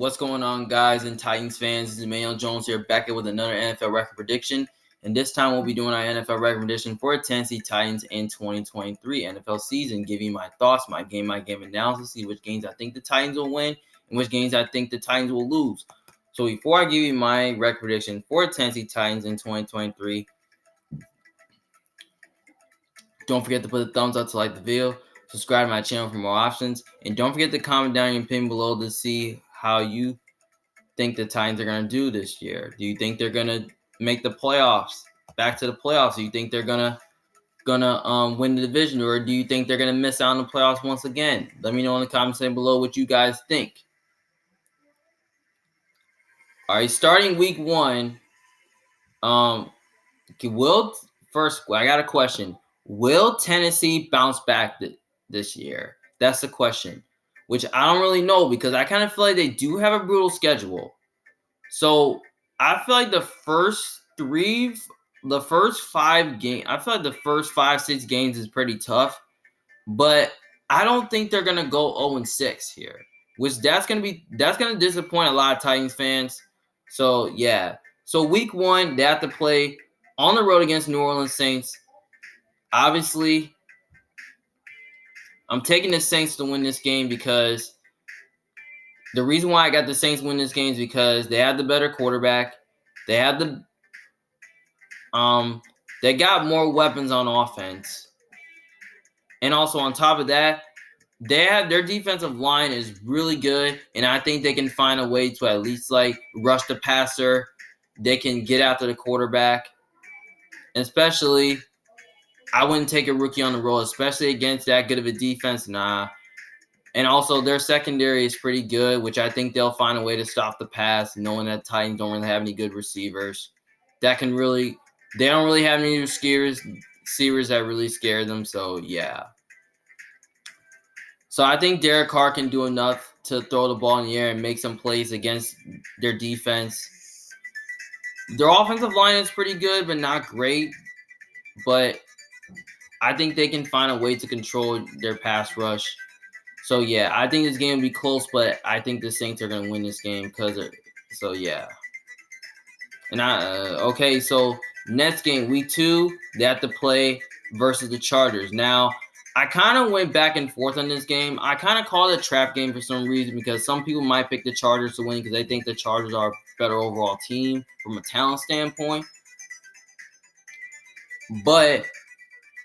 What's going on, guys and Titans fans? This is Emmanuel Jones here, back with another NFL record prediction. And this time we'll be doing our NFL record prediction for the Tennessee Titans in 2023 NFL season, giving you my thoughts, my game analysis, see which games I think the Titans will win and which games I think the Titans will lose. So before I give you my record prediction for the Tennessee Titans in 2023, don't forget to put a thumbs up to like the video, subscribe to my channel for more options, and don't forget to comment down your opinion below to see how you think the Titans are going to do this year. Do you think they're going to make the playoffs, back to the playoffs? Do you think they're gonna win the division, or do you think they're going to miss out on the playoffs once again? Let me know in the comments section below what you guys think. All right, starting week 1, I got a question. Will Tennessee bounce back this year? That's the question, which I don't really know because I kind of feel like they do have a brutal schedule. So I feel like the first 5 games, I feel like the first 5-6 games is pretty tough, but I don't think they're gonna go 0-6 here, which that's gonna disappoint a lot of Titans fans. So yeah, so week 1 they have to play on the road against New Orleans Saints. Obviously, I'm taking the Saints to win this game because the reason why I got the Saints win this game is because they had the better quarterback. They had they got more weapons on offense. And also on top of that, their defensive line is really good, and I think they can find a way to at least rush the passer. They can get after the quarterback. And especially, I wouldn't take a rookie on the road, especially against that good of a defense. Nah. And also, their secondary is pretty good, which I think they'll find a way to stop the pass, knowing that Titans don't really have any good receivers. They don't really have any receivers that really scare them. So, yeah. So, I think Derek Carr can do enough to throw the ball in the air and make some plays against their defense. Their offensive line is pretty good, but not great. But I think they can find a way to control their pass rush. So, yeah, I think this game will be close, but I think the Saints are going to win this game so, yeah. And so next game, week 2, they have to play versus the Chargers. Now, I kind of went back and forth on this game. I kind of called it a trap game for some reason because some people might pick the Chargers to win because they think the Chargers are a better overall team from a talent standpoint. But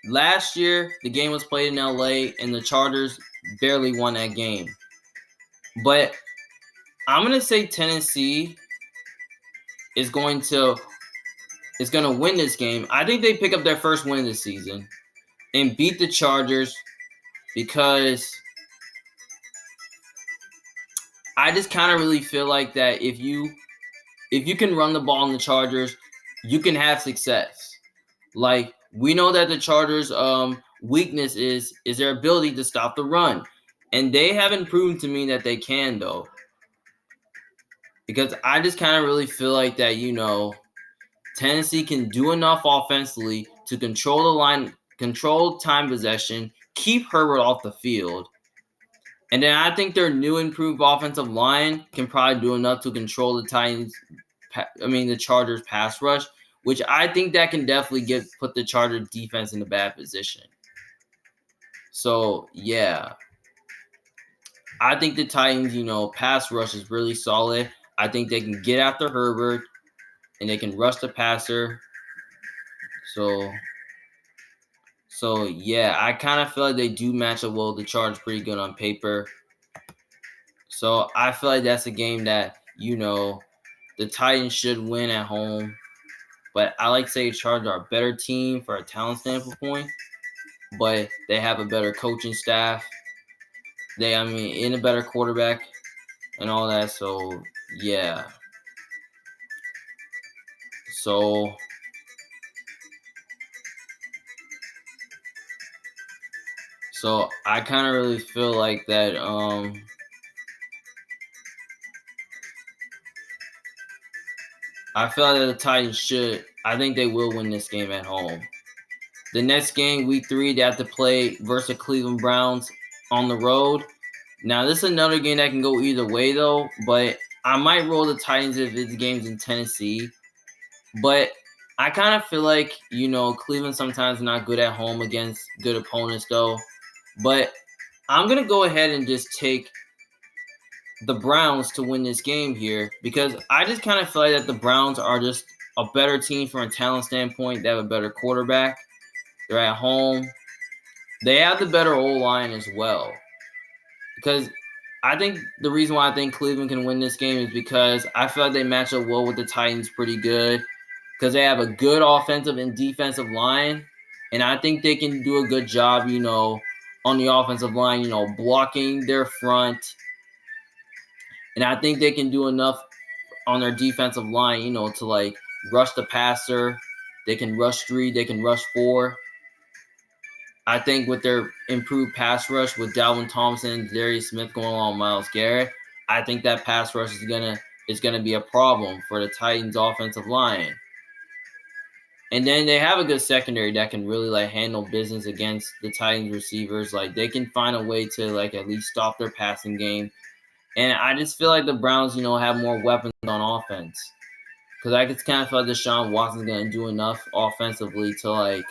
last year, the game was played in LA, and the Chargers barely won that game. But I'm going to say Tennessee is going to win this game. I think they pick up their first win this season and beat the Chargers because I just kind of really feel like that if you can run the ball in the Chargers, you can have success. Like, we know that the Chargers' weakness is their ability to stop the run. And they haven't proven to me that they can, though. Because I just kind of really feel like that, Tennessee can do enough offensively to control the line, control time possession, keep Herbert off the field. And then I think their new improved offensive line can probably do enough to control the Chargers pass rush, which I think that can definitely put the Chargers defense in a bad position. So, yeah. I think the Titans, pass rush is really solid. I think they can get after Herbert, and they can rush the passer. So yeah, I kind of feel like they do match up well with the Chargers pretty good on paper. So I feel like that's a game that, the Titans should win at home. But I like to say the Chargers are a better team for a talent standpoint, but they have a better coaching staff. In a better quarterback and all that. So, yeah. So I kind of really feel like that I feel like the Titans I think they will win this game at home. The next game, week 3, they have to play versus the Cleveland Browns on the road. Now, this is another game that can go either way, though, but I might roll the Titans if it's games in Tennessee, but I kind of feel like, Cleveland sometimes not good at home against good opponents, though. But I'm going to go ahead and just take the Browns to win this game here because I just kind of feel like that the Browns are just a better team from a talent standpoint. They have a better quarterback. They're at home. They have the better O-line as well. Because I think the reason why I think Cleveland can win this game is because I feel like they match up well with the Titans pretty good because they have a good offensive and defensive line. And I think they can do a good job, on the offensive line, blocking their front. And I think they can do enough on their defensive line, to rush the passer. They can rush 3, they can rush 4. I think with their improved pass rush with Dalvin Thompson, Darius Smith going along with Myles Garrett, I think that pass rush is gonna be a problem for the Titans offensive line. And then they have a good secondary that can really handle business against the Titans receivers. They can find a way to at least stop their passing game. And I just feel like the Browns, have more weapons on offense. Because I just kind of feel like Deshaun Watson's going to do enough offensively to,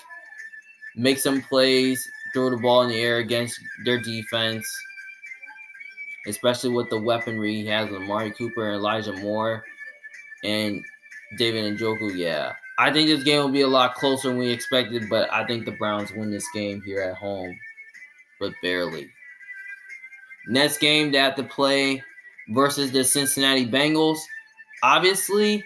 make some plays, throw the ball in the air against their defense, especially with the weaponry he has with Amari Cooper and Elijah Moore and David Njoku. Yeah, I think this game will be a lot closer than we expected, but I think the Browns win this game here at home, but barely. Next game they have to play versus the Cincinnati Bengals. Obviously,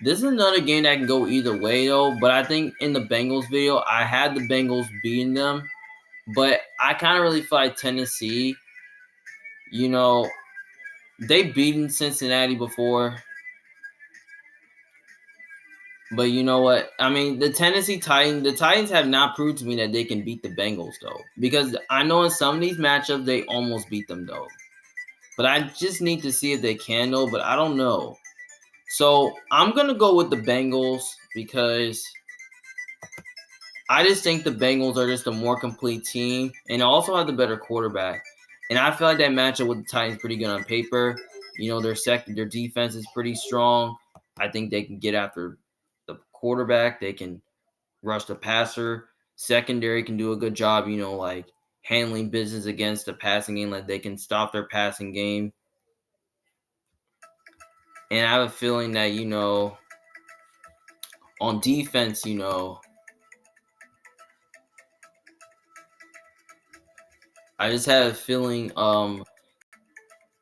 this is another game that can go either way, though. But I think in the Bengals video, I had the Bengals beating them. But I kind of really feel like Tennessee, they've beaten Cincinnati before. But you know what? I mean, the Titans have not proved to me that they can beat the Bengals, though. Because I know in some of these matchups, they almost beat them, though. But I just need to see if they can, though. But I don't know. So I'm going to go with the Bengals because I just think the Bengals are just a more complete team and also have the better quarterback. And I feel like that matchup with the Titans is pretty good on paper. Their defense is pretty strong. I think they can get after the quarterback. They can rush the passer. Secondary can do a good job, handling business against the passing game. They can stop their passing game. And I have a feeling that, on defense, I just have a feeling on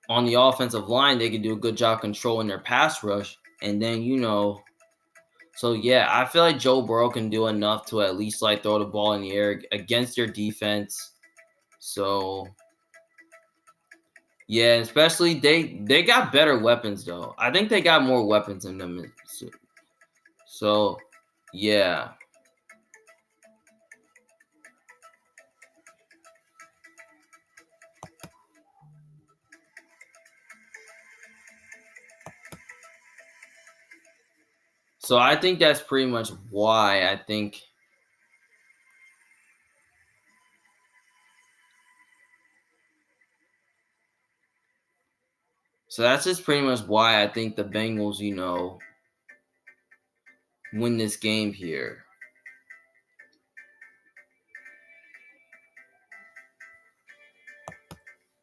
the offensive line, they could do a good job controlling their pass rush. And then, so yeah, I feel like Joe Burrow can do enough to at least throw the ball in the air against their defense. So yeah, especially they got better weapons though. I think they got more weapons in them. So yeah. So I think that's pretty much why I think. So that's just pretty much why I think the Bengals, win this game here.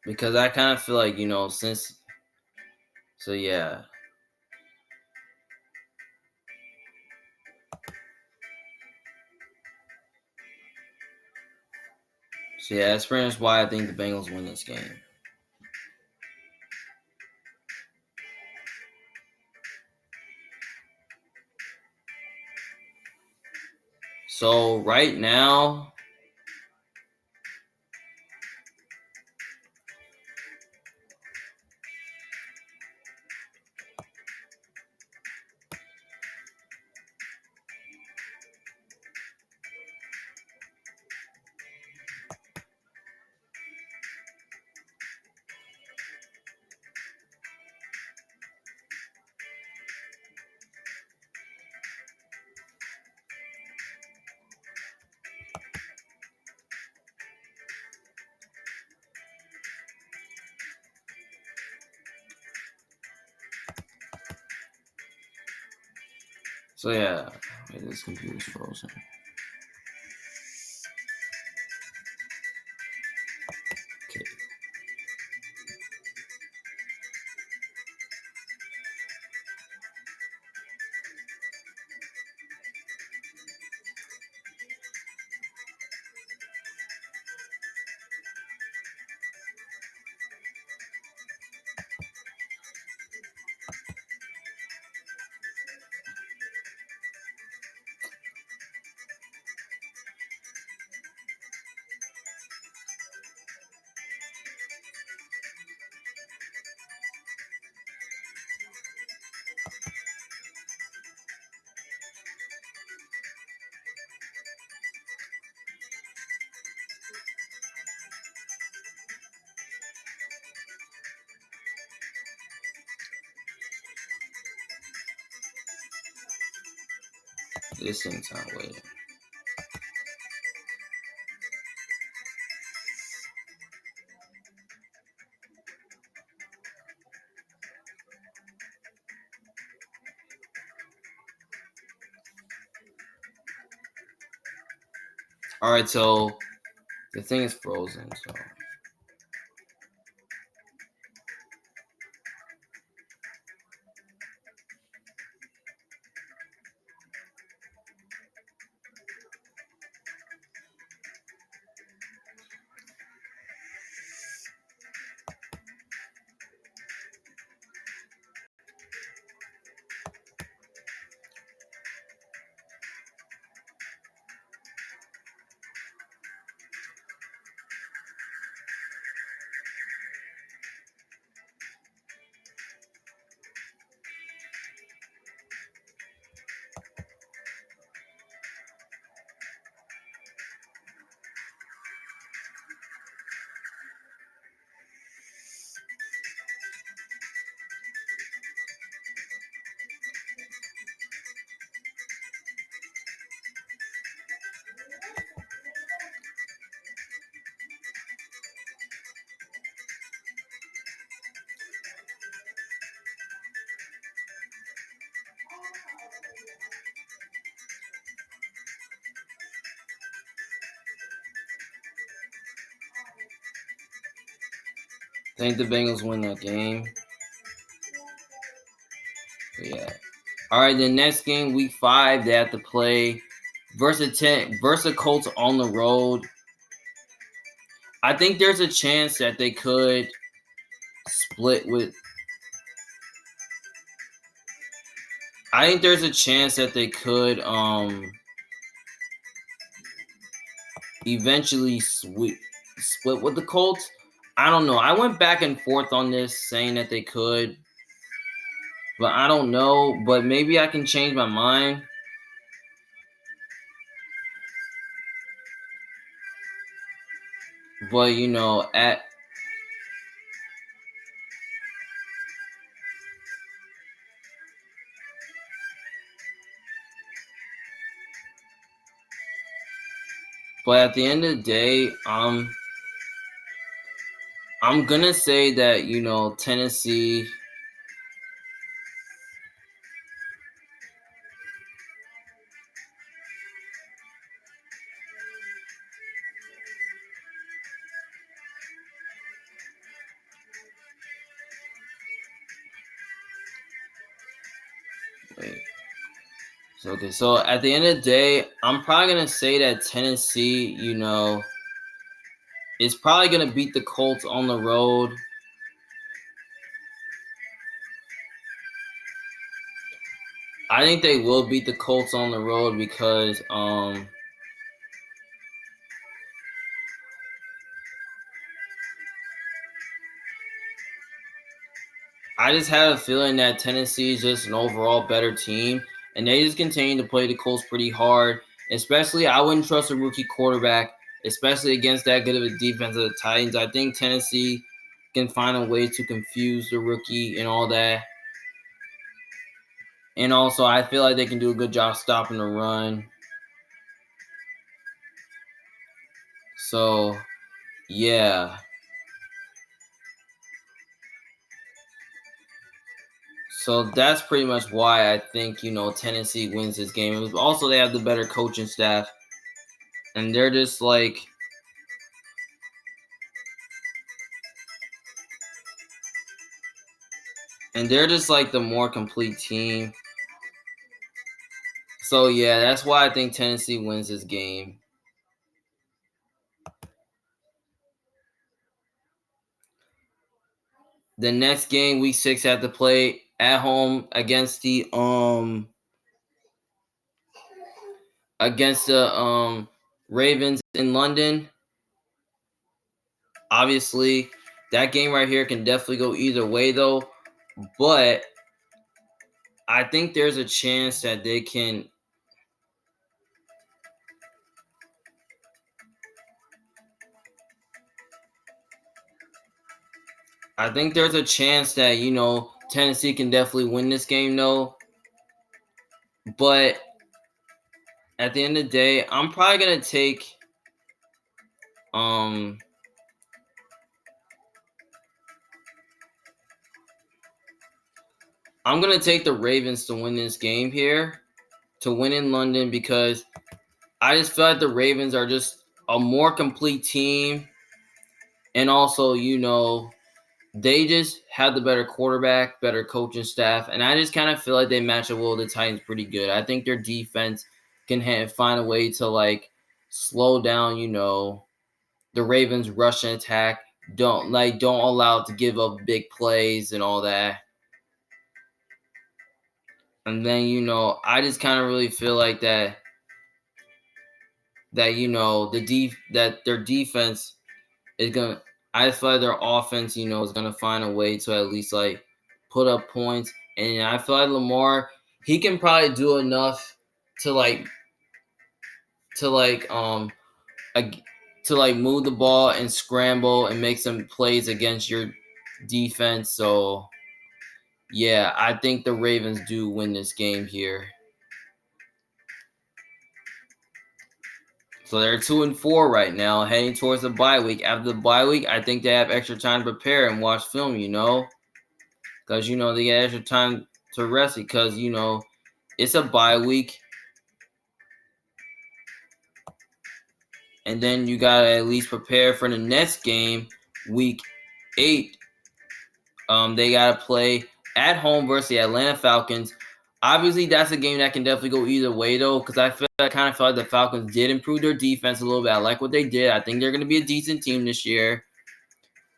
Because I kind of feel like, since. So yeah. So yeah, that's pretty much why I think the Bengals win this game. So right now, So yeah, wait, this computer's frozen. Okay. This thing's not waiting. All right, so the thing is frozen. So I think the Bengals win that game. But yeah. All right, the next game, week 5, they have to play versus Colts on the road. I think there's a chance that they could split with. I think there's a chance that they could eventually split with the Colts. I don't know. I went back and forth on this, saying that they could, but I don't know. But maybe I can change my mind. But you know, but at the end of the day, I'm gonna say that, you know, Tennessee. Wait. So okay, so at the end of the day, I'm probably gonna say that Tennessee, you know, is probably gonna beat the Colts on the road. I think they will beat the Colts on the road because I just have a feeling that Tennessee is just an overall better team, and they just continue to play the Colts pretty hard. Especially, I wouldn't trust a rookie quarterback, especially against that good of a defense of the Titans. I think Tennessee can find a way to confuse the rookie and all that. And also, I feel like they can do a good job stopping the run. So, yeah. So that's pretty much why I think, Tennessee wins this game. It was also they have the better coaching staff. And they're just like the more complete team. So yeah, that's why I think Tennessee wins this game. The next game, week 6, have to play at home against the Ravens in London. Obviously, that game right here can definitely go either way though, but I think there's a chance that they can Tennessee can definitely win this game though. But at the end of the day, I'm probably going to take I'm going to take the Ravens to win this game here, to win in London, because I just feel like the Ravens are just a more complete team. And also, they just have the better quarterback, better coaching staff. And I just kind of feel like they match up well with the Titans pretty good. I think their defense can find a way to, slow down, the Ravens' rushing attack. Don't allow it to give up big plays and all that. And then, I just kind of really feel like that their defense is gonna. I feel like their offense, is gonna find a way to at least put up points. And I feel like Lamar, he can probably do enough to move the ball and scramble and make some plays against your defense. So yeah, I think the Ravens do win this game here. So they're 2-4 right now, heading towards the bye week. After the bye week, I think they have extra time to prepare and watch film, because they get extra time to rest because it's a bye week, and then you gotta at least prepare for the next game, week 8. They gotta play at home versus the Atlanta Falcons. Obviously, that's a game that can definitely go either way, though, because I kind of felt like the Falcons did improve their defense a little bit. I like what they did. I think they're going to be a decent team this year.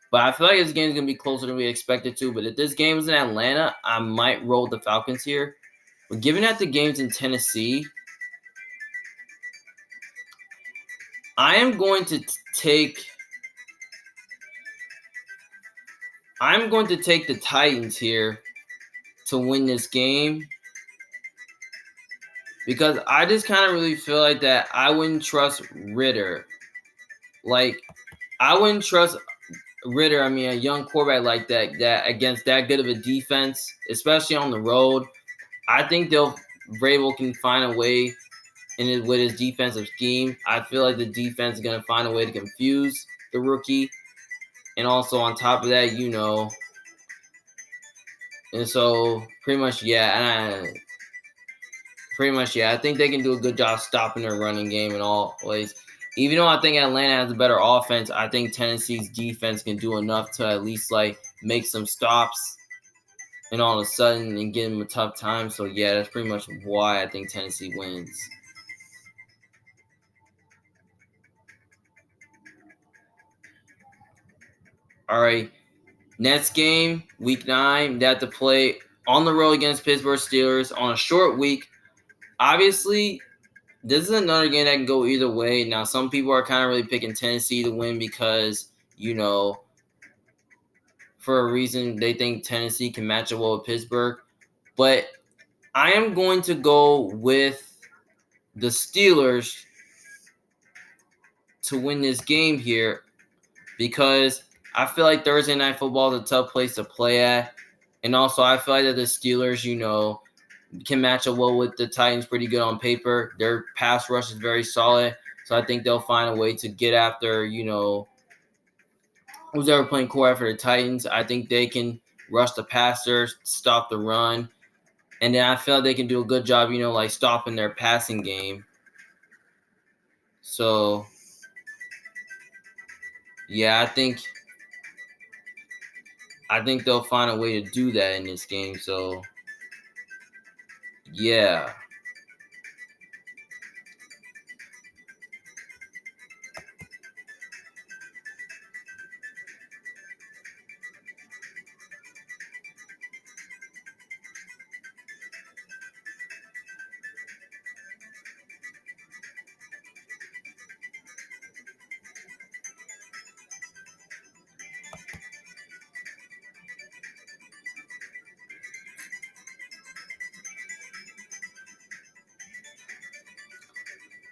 But I feel like this game is going to be closer than we expected to. But if this game is in Atlanta, I might roll the Falcons here. But given that the game's in Tennessee, I am going to take the Titans here to win this game. Because I just kind of really feel like that I wouldn't trust Ridder. I wouldn't trust Ridder, a young quarterback like that against that good of a defense, especially on the road. I think Vrabel can find a way with his defensive scheme. I feel like the defense is going to find a way to confuse the rookie. And also on top of that, and so pretty much, yeah, I think they can do a good job stopping their running game in all ways. Even though I think Atlanta has a better offense, I think Tennessee's defense can do enough to at least make some stops and all of a sudden and give them a tough time. So yeah, that's pretty much why I think Tennessee wins. All right, next game, week 9, they have to play on the road against Pittsburgh Steelers on a short week. Obviously, this is another game that can go either way. Now, some people are kind of really picking Tennessee to win because, for a reason, they think Tennessee can match up well with Pittsburgh. But I am going to go with the Steelers to win this game here because I feel like Thursday Night Football is a tough place to play at. And also, I feel like that the Steelers, can match up well with the Titans pretty good on paper. Their pass rush is very solid. So I think they'll find a way to get after, who's ever playing core after the Titans. I think they can rush the passer, stop the run. And then I feel like they can do a good job, like stopping their passing game. So, yeah, I think they'll find a way to do that in this game. So, yeah.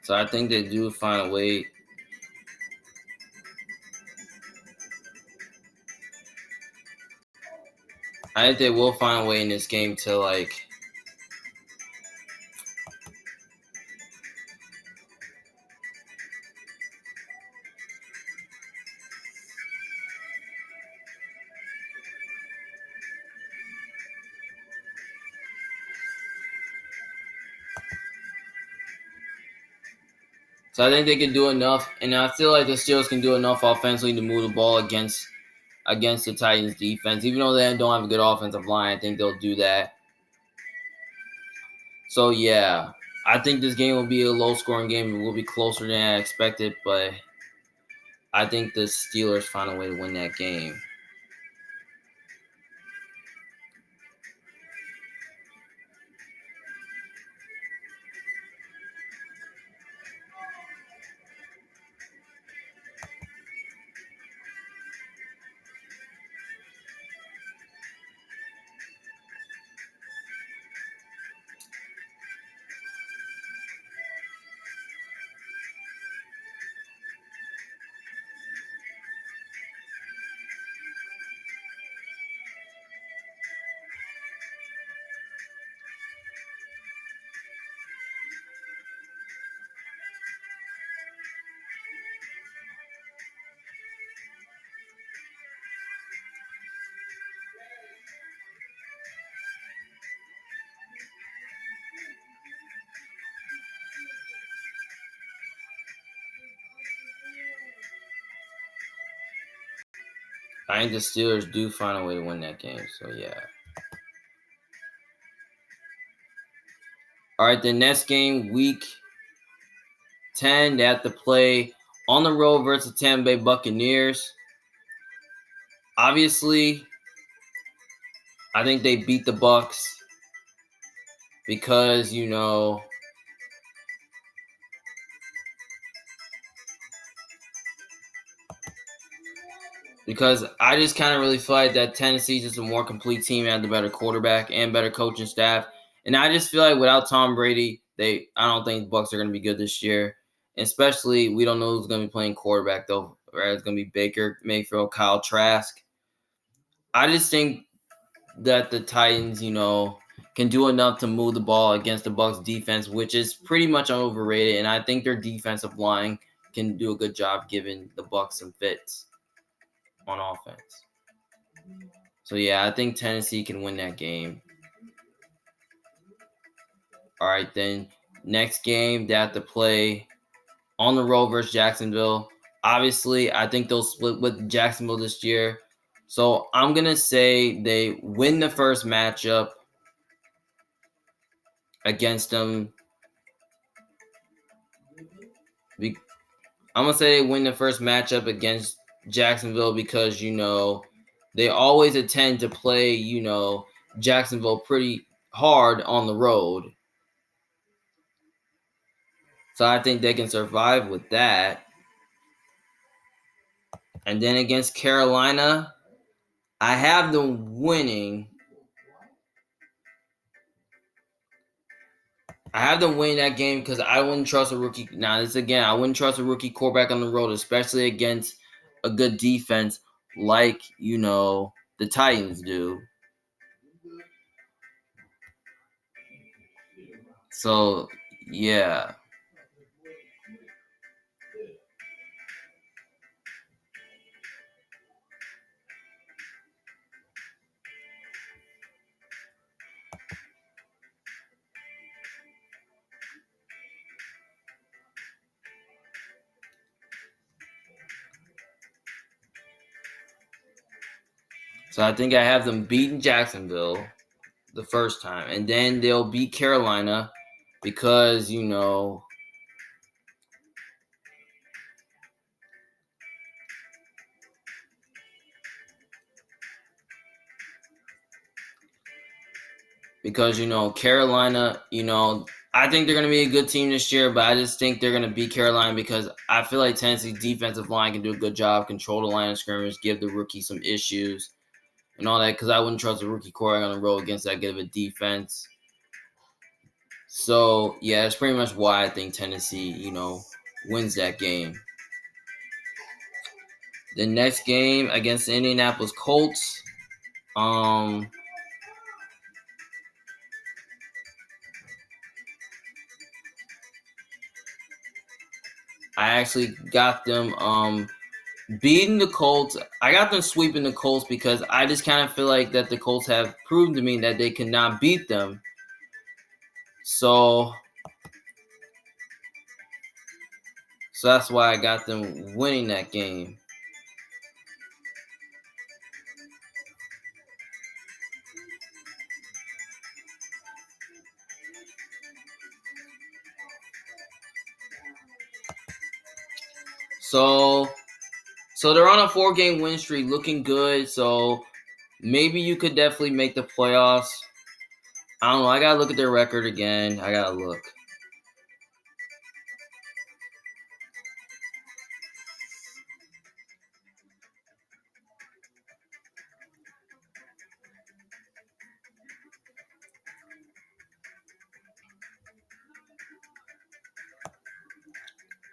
So I think they do find a way. I think they will find a way in this game to So I think they can do enough, and I feel like the Steelers can do enough offensively to move the ball against the Titans defense. Even though they don't have a good offensive line, I think they'll do that. So yeah, I think this game will be a low scoring game. It will be closer than I expected, but I think the Steelers find a way to win that game. I think the Steelers do find a way to win that game. So yeah. All right, the next game, week 10, they have to play on the road versus Tampa Bay Buccaneers. Obviously, I think they beat the Bucs because, because I just kind of really feel like that Tennessee's just a more complete team, had the better quarterback and better coaching staff. And I just feel like without Tom Brady, I don't think the Bucs are going to be good this year. And especially, we don't know who's going to be playing quarterback, though. Right? It's going to be Baker Mayfield, Kyle Trask. I just think that the Titans, can do enough to move the ball against the Bucs defense, which is pretty much overrated. And I think their defensive line can do a good job giving the Bucs some fits on offense. So yeah, I think Tennessee can win that game. All right, then next game they have to play on the road versus Jacksonville. Obviously, I think they'll split with Jacksonville this year. So I'm gonna say they win the first matchup against them. I'm gonna say they win the first matchup against Jacksonville because they always intend to play Jacksonville pretty hard on the road. So I think they can survive with that. And then against Carolina, I have them winning. I have them winning that game because I wouldn't trust a rookie. Now, I wouldn't trust a rookie quarterback on the road, especially against a good defense like, the Titans do. So, yeah. So I think I have them beating Jacksonville the first time, and then they'll beat Carolina because Carolina, I think they're going to be a good team this year, but I just think they're going to beat Carolina because I feel like Tennessee's defensive line can do a good job, control the line of scrimmage, give the rookie some issues and all that, because I wouldn't trust a rookie quarterback on the road against that good of a defense. So, yeah, that's pretty much why I think Tennessee, wins that game. The next game against the Indianapolis Colts, I actually got them beating the Colts. I got them sweeping the Colts because I just kind of feel like that the Colts have proven to me that they cannot beat them. So that's why I got them winning that game. So they're on a 4-game win streak, looking good. So maybe you could definitely make the playoffs. I don't know. I gotta look at their record again. I gotta look.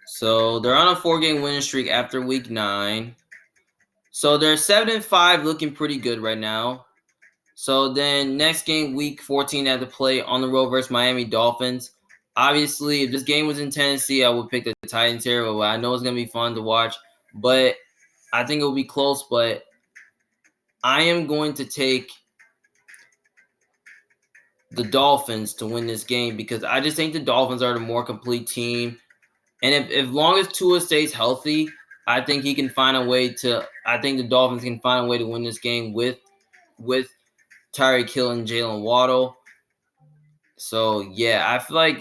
So they're on a 4-game winning streak after week 9. So they're 7-5, looking pretty good right now. So then next game, week 14, at the play on the road versus Miami Dolphins. Obviously, if this game was in Tennessee, I would pick the Titans here. But I know it's gonna be fun to watch, but I think it will be close. But I am going to take the Dolphins to win this game because I just think the Dolphins are the more complete team. And if long as Tua stays healthy, I think he can find a way to. I think the Dolphins can find a way to win this game with Tyreek Hill and Jalen Waddle. So yeah, I feel like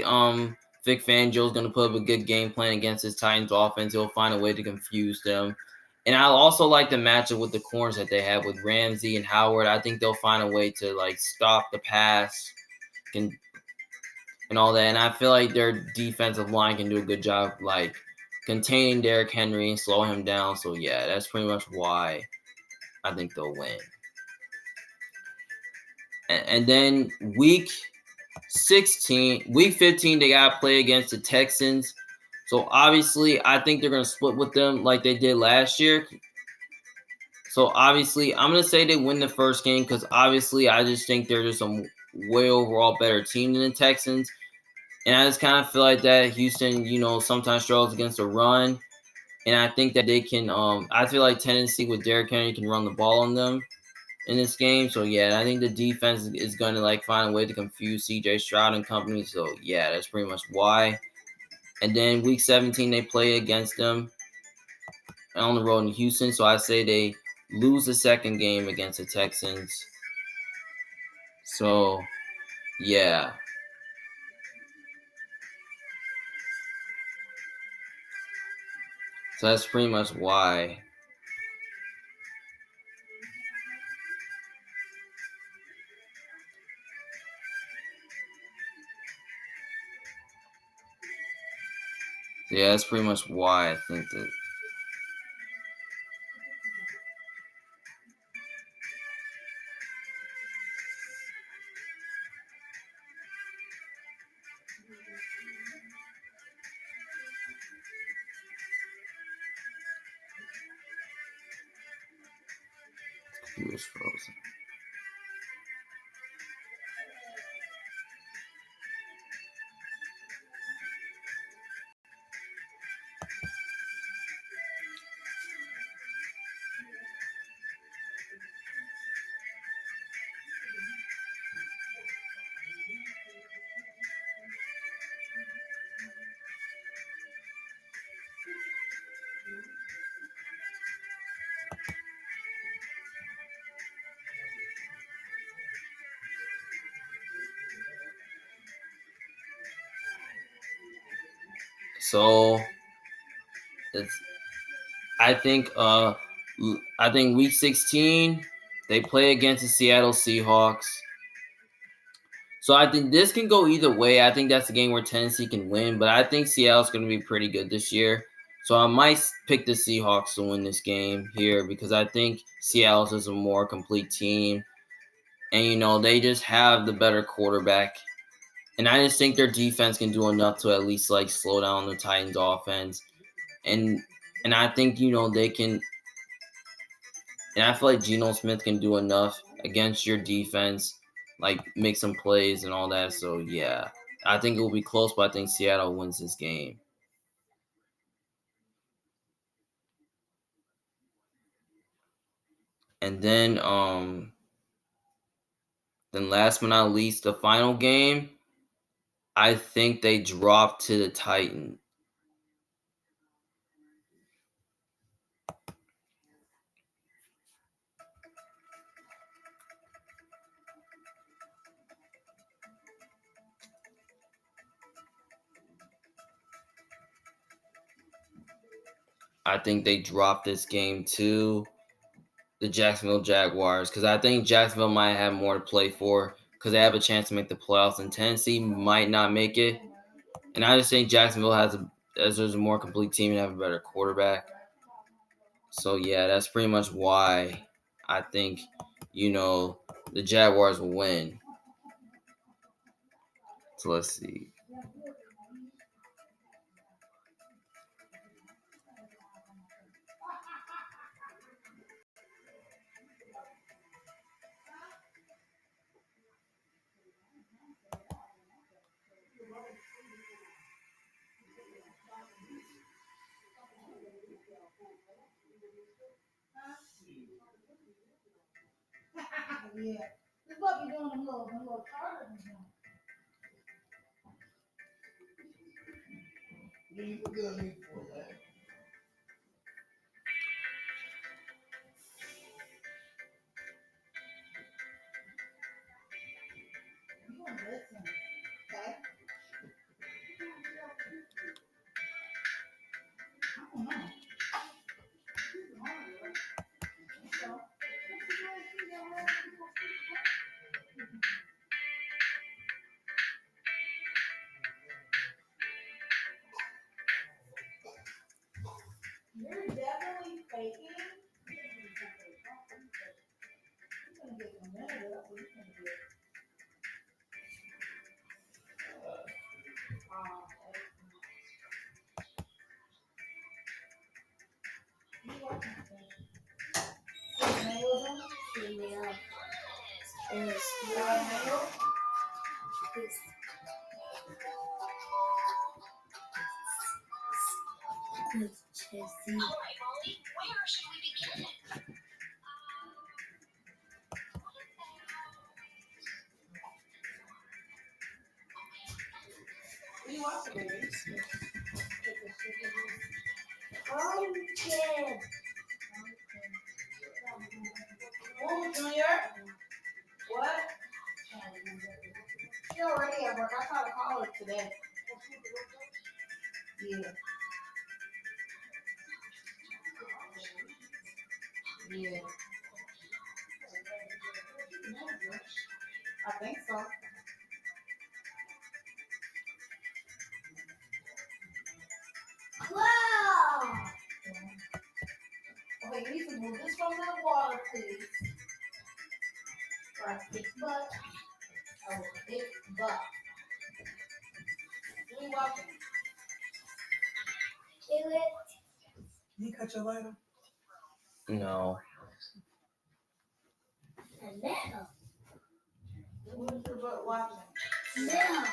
Vic Fangio's gonna put up a good game plan against his Titans offense. He'll find a way to confuse them. And I also like the matchup with the corners that they have with Ramsey and Howard. I think they'll find a way to stop the pass and all that. And I feel like their defensive line can do a good job containing Derrick Henry and slow him down. So yeah, that's pretty much why I think they'll win. And then week 15, they got to play against the Texans. So obviously, I think they're going to split with them like they did last year. So obviously, I'm going to say they win the first game because obviously, I just think they're just a way overall better team than the Texans. And I just kind of feel like that Houston, sometimes struggles against the run. And I think that they can, I feel like Tennessee with Derrick Henry can run the ball on them in this game. So yeah, I think the defense is going to find a way to confuse CJ Stroud and company. So yeah, that's pretty much why. And then week 17 they play against them on the road in Houston. So I say they lose the second game against the Texans. So yeah. So that's pretty much why. So yeah, that's pretty much why I think that. He was frozen. So it's I think week 16 they play against the Seattle Seahawks. So I think this can go either way. I think that's a game where Tennessee can win, but I think Seattle's going to be pretty good this year. So I might pick the Seahawks to win this game here because I think Seattle's is a more complete team. And, they just have the better quarterback. And I just think their defense can do enough to at least, slow down the Titans' offense. And I think, they can – and I feel like Geno Smith can do enough against your defense, make some plays and all that. So, yeah, I think it will be close, but I think Seattle wins this game. And then last but not least, the final game, I think they drop to the Titans. I think they drop this game to the Jacksonville Jaguars because I think Jacksonville might have more to play for because they have a chance to make the playoffs, and Tennessee might not make it. And I just think Jacksonville has a more complete team and have a better quarterback. So, yeah, that's pretty much why I think, the Jaguars will win. So, let's see. Yeah. This what be doing them little chargers. You good need for that. You gonna listen, okay? I don't know. You're definitely faking. You're gonna get the minute up. You're gonna get. Oh, Junior. What? She already at work. I tried to call her today. Yeah. Yeah. I think so. Wow. Okay, you need to move this from the water, please. Right, big butt. Oh, big butt. You're welcome. Do it. You cut your lighter? No. No. Who's your butt watching? No.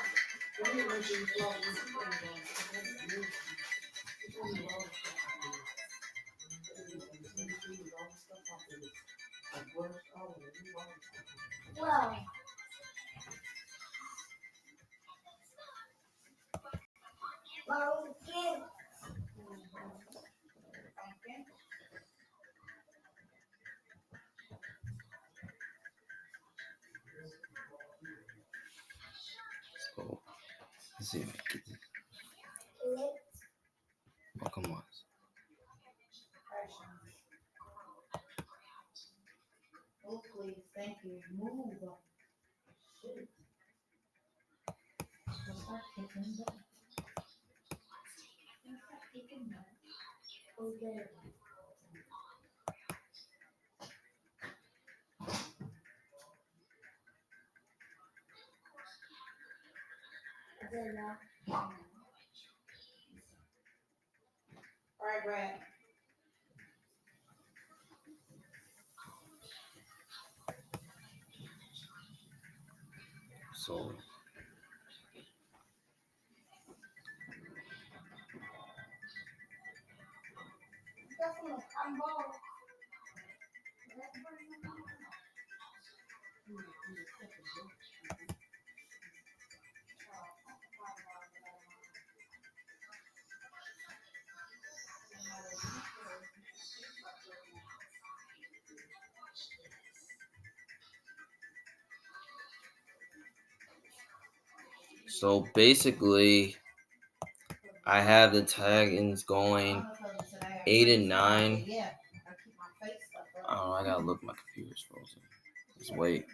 Wow. Again. So, let's see if I can get this. please. Thank you. Move. Shoot. Start kicking back. Start kicking back. Okay. All right, Brad. So You got some cotton balls. so basically, I have the Titans going 8-9. Yeah, I keep my face stuck up. Oh, I gotta look. My computer's frozen. Just wait.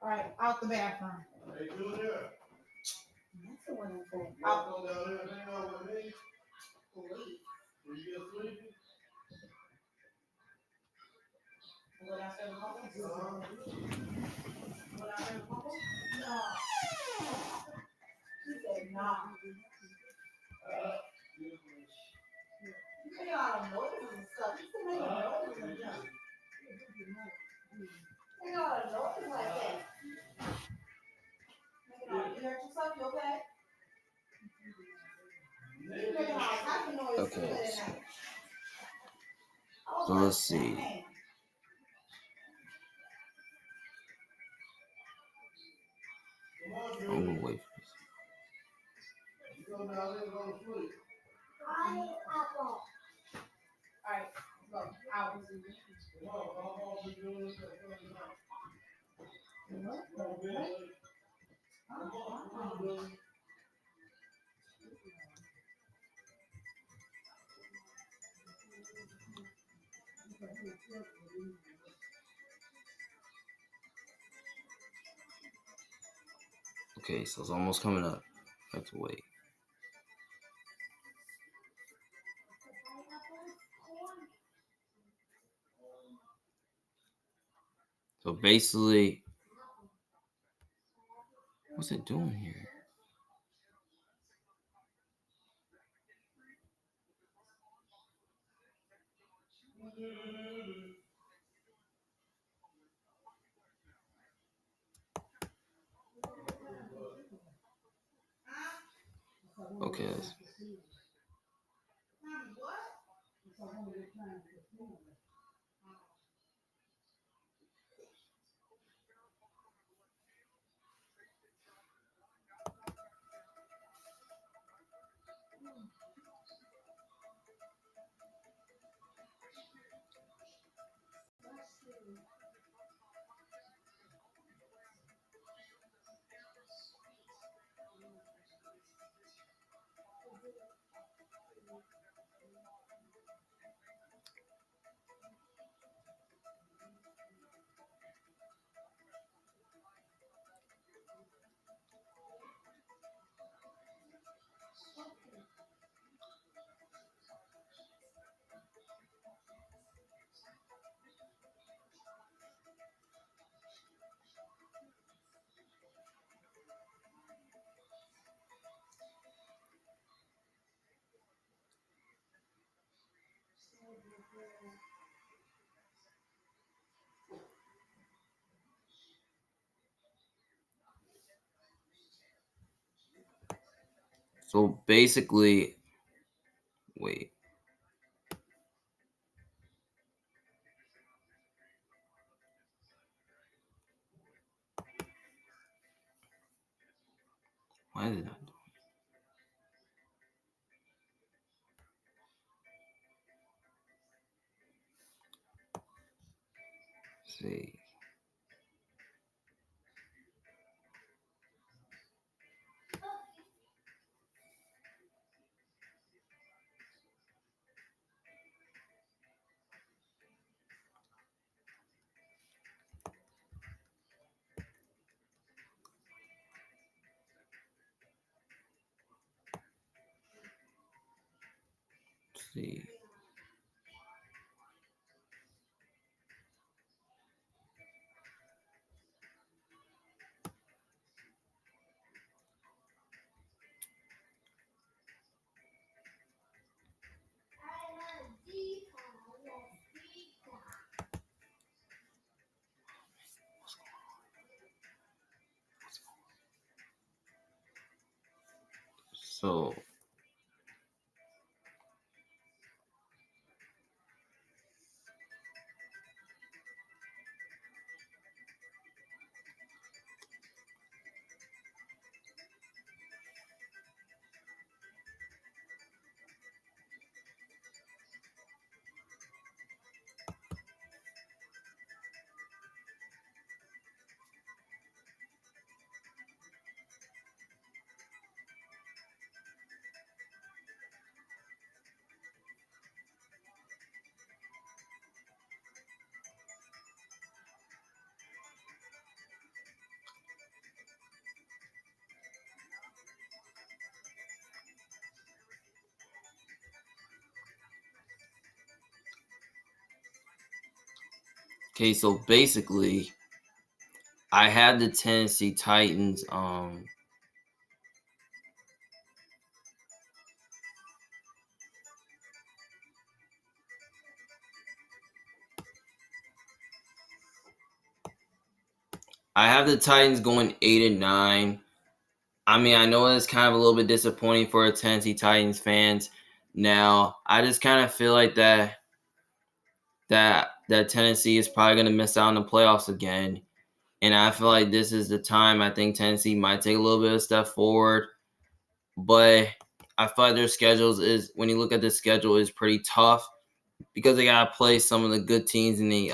All right, out the bathroom. Hey, Julia. That's the one that's going Y'all come down here and hang out with me? Please. Will you get sleepy? Go downstairs and pump them? Uh-huh. Go downstairs and pump them? No. She said no. You make all the noises and stuff. You still make noises and stuff. Make all the noises like that. You hurt yourself? You okay? You making all types of noises. Okay. I was So like, let's see. dang. Come on, I'm Julia. gonna wait for this. You go down there and go to sleep. All right, go. Out. Come on, come on, be doing this at 7 o'clock. Come on, be late. Come on, Julia. Okay, so it's almost coming up. I have to wait. So basically, what's it doing here? Okay, So basically, wait. Why is it not doing it? See. See. So okay, so basically I had the Tennessee Titans I have the Titans going 8-9. I mean, I know it's kind of a little bit disappointing for Tennessee Titans fans. Now, I just kind of feel like that Tennessee is probably going to miss out on the playoffs again. And I feel like this is the time I think Tennessee might take a little bit of step forward. But I feel like their schedules is, when you look at the schedule, is pretty tough because they got to play some of the good teams in the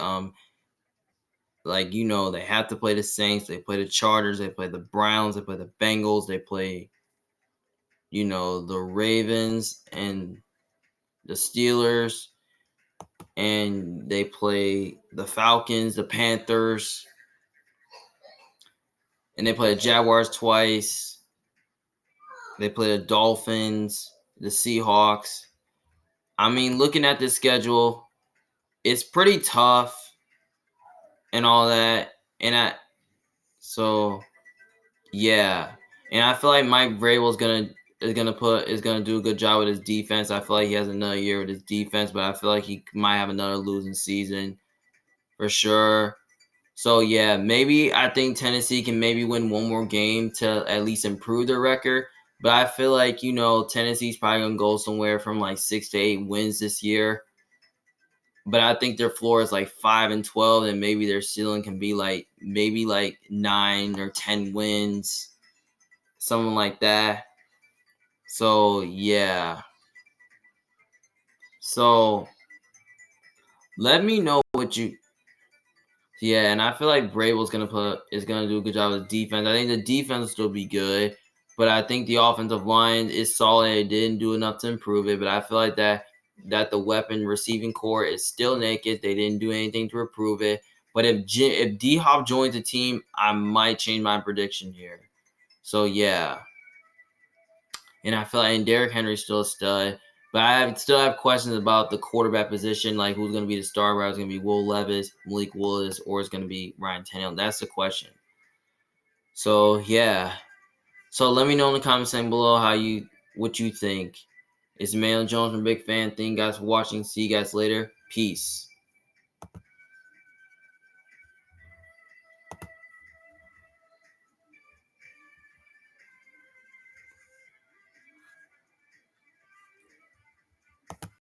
like, they have to play the Saints, they play the Chargers, they play the Browns, they play the Bengals, they play the Ravens and the Steelers, and they play the Falcons, the Panthers, and they play the Jaguars twice. They play the Dolphins, the Seahawks. I mean, looking at the schedule, it's pretty tough and all that. Yeah. And I feel like Mike Vrabel is gonna do a good job with his defense. I feel like he has another year with his defense, but I feel like he might have another losing season for sure. So yeah, maybe I think Tennessee can maybe win one more game to at least improve their record. But I feel like Tennessee's probably gonna go somewhere from like 6 to 8 wins this year. But I think their floor is like 5-12, and maybe their ceiling can be like maybe like 9 or 10 wins, something like that. So yeah. So let me know what you. Yeah, and I feel like Vrabel's is gonna do a good job with defense. I think the defense will still be good, but I think the offensive line is solid. It didn't do enough to improve it, but I feel like that the weapon receiving core is still naked. They didn't do anything to improve it. But if D Hop joins the team, I might change my prediction here. So yeah, and I feel like Derrick Henry's still a stud. But I still have questions about the quarterback position, like who's going to be the star. Whether it's going to be Will Levis, Malik Willis, or it's going to be Ryan Tannehill. That's the question. So yeah. So let me know in the comment section below what you think. It's Mayo Jones from Big Fan. Thank you guys for watching. See you guys later. Peace.